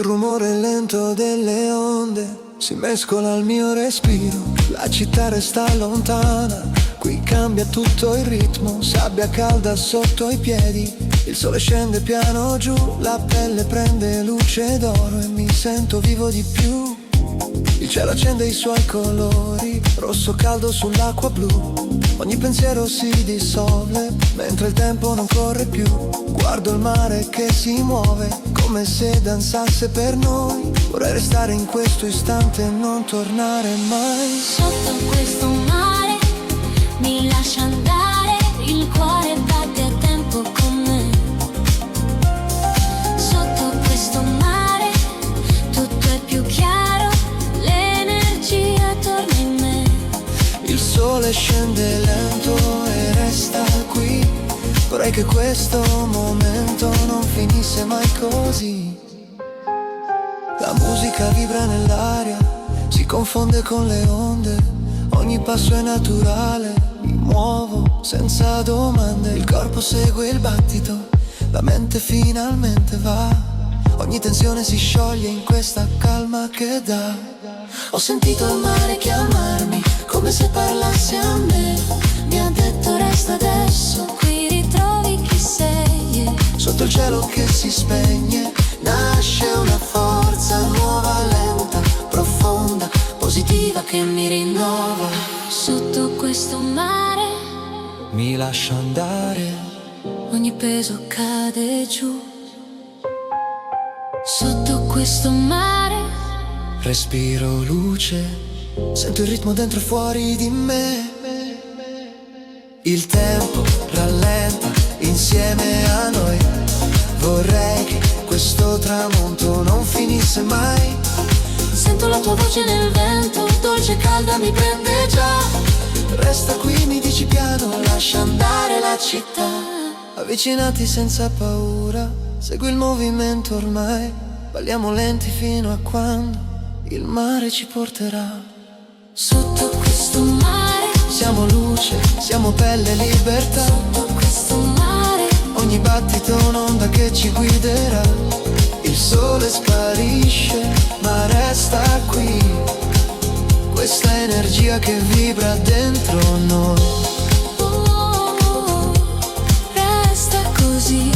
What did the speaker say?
rumore lento delle onde si mescola al mio respiro. La città resta lontana, qui cambia tutto il ritmo. Sabbia calda sotto i piedi, il sole scende piano giù. La pelle prende luce d'oro e mi sento vivo di più. Il cielo accende i suoi colori, rosso caldo sull'acqua blu. Ogni pensiero si dissolve, mentre il tempo non corre più. Guardo il mare che si muove, come se danzasse per noi. Vorrei restare in questo istante e non tornare mai. Sotto questo mare mi lascia andare, il cuore batte a tempo con me. Sotto questo mare tutto è più chiaro, l'energia torna in me. Il sole scende lento e resta qui. Vorrei che questo momento non finisse mai così. La musica vibra nell'aria, si confonde con le onde. Ogni passo è naturale, mi muovo senza domande. Il corpo segue il battito, la mente finalmente va. Ogni tensione si scioglie in questa calma che dà. Ho sentito il mare chiamarmi, come se parlasse a me. Mi ha detto resta adesso, Qui ritrovi chi sei. sotto il cielo che si spegne. Nasce una forza nuova, lenta, profonda, positiva che mi rinnova. Sotto questo mare Mi lascia andare. ogni peso cade giù. Sotto questo mare Respiro luce, sento il ritmo dentro e fuori di me. Il tempo rallenta insieme a noi. Vorrei che questo tramonto non finisse mai. sento la tua voce nel vento, dolce e calda mi prende già. Resta qui, mi dici piano, lascia andare la città. Avvicinati senza paura, segui il movimento ormai. Balliamo lenti fino a quando il mare ci porterà. Sotto questo mare, Siamo luce, siamo pelle e libertà. sotto questo mare, Ogni battito un'onda che ci guiderà. Il sole sparisce, ma resta qui. Questa energia che vibra dentro noi. resta così.